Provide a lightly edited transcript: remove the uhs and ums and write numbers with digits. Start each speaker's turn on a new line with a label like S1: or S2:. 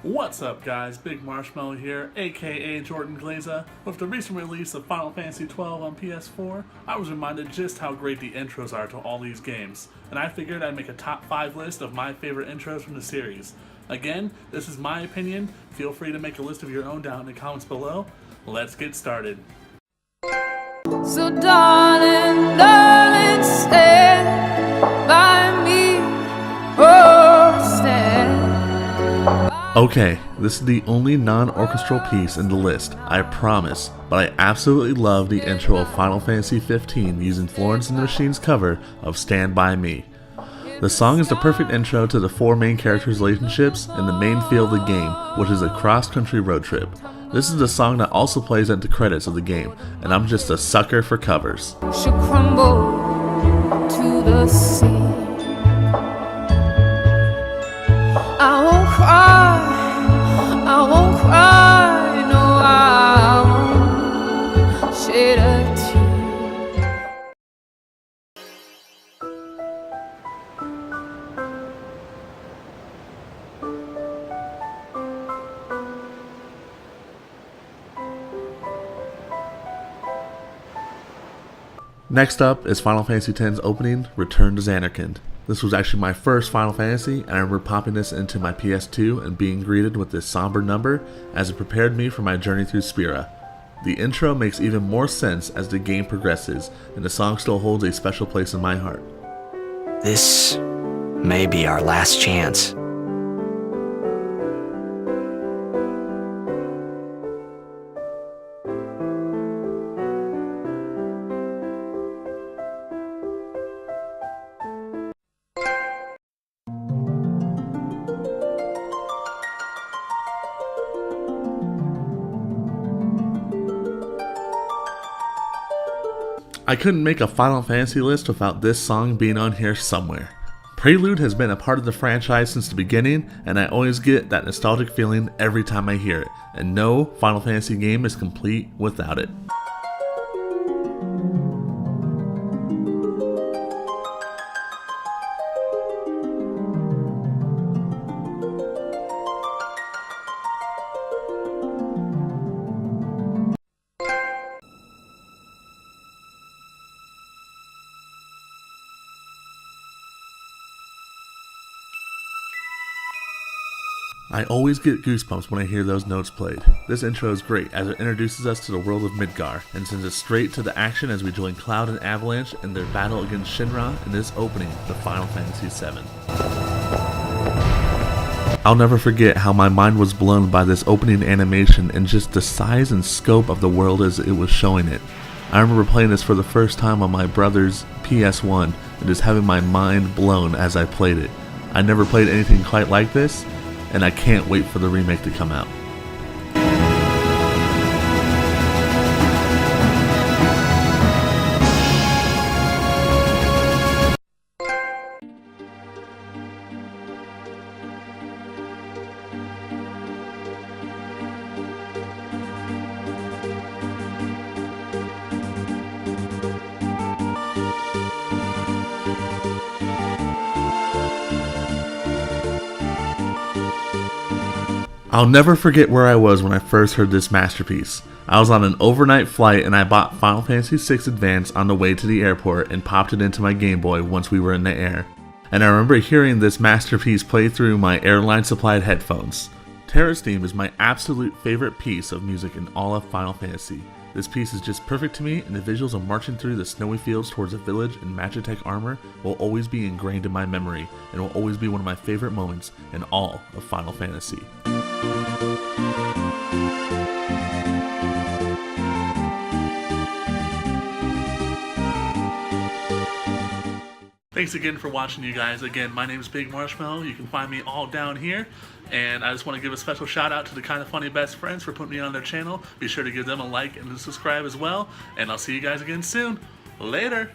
S1: What's up guys, Big Marshmallow here, aka Jordan Glaza. With the recent release of Final Fantasy XII on PS4, I was reminded just how great the intros are to all these games, and I figured I'd make a top 5 list of my favorite intros from the series. Again, this is my opinion, feel free to make a list of your own down in the comments below. Let's get started.
S2: So darling, darling, stand by me, oh stand.
S3: Okay, this is the only non-orchestral piece in the list, I promise, but I absolutely love the intro of Final Fantasy XV using Florence and the Machine's cover of Stand By Me. The song is the perfect intro to the 4 main characters' relationships in the main feel of the game, which is a cross-country road trip. This is the song that also plays at the credits of the game, and I'm just a sucker for covers.
S2: She'll crumble to the sea. I won't cry, I won't cry, no, I won't shed a tear.
S3: Next up is Final Fantasy X's opening, Return to Zanarkand. This was actually my first Final Fantasy, and I remember popping this into my PS2 and being greeted with this somber number as it prepared me for my journey through Spira. The intro makes even more sense as the game progresses, and the song still holds a special place in my heart.
S4: This may be our last chance.
S3: I couldn't make a Final Fantasy list without this song being on here somewhere. Prelude has been a part of the franchise since the beginning, and I always get that nostalgic feeling every time I hear it, and no Final Fantasy game is complete without it. I always get goosebumps when I hear those notes played. This intro is great as it introduces us to the world of Midgar and sends us straight to the action as we join Cloud and Avalanche in their battle against Shinra in this opening to Final Fantasy VII. I'll never forget how my mind was blown by this opening animation and just the size and scope of the world as it was showing it. I remember playing this for the first time on my brother's PS1 and just having my mind blown as I played it. I never played anything quite like this, and I can't wait for the remake to come out. I'll never forget where I was when I first heard this masterpiece. I was on an overnight flight and I bought Final Fantasy VI Advance on the way to the airport and popped it into my Game Boy once we were in the air. And I remember hearing this masterpiece play through my airline supplied headphones. Terra's theme is my absolute favorite piece of music in all of Final Fantasy. This piece is just perfect to me, and the visuals of marching through the snowy fields towards a village in Magitech armor will always be ingrained in my memory and will always be one of my favorite moments in all of Final Fantasy.
S1: Thanks again for watching, you guys. Again, my name is Big Marshmallow. You can find me all down here. And I just want to give a special shout out to the Kinda Funny Best Friends for putting me on their channel. Be sure to give them a like and a subscribe as well. And I'll see you guys again soon. Later!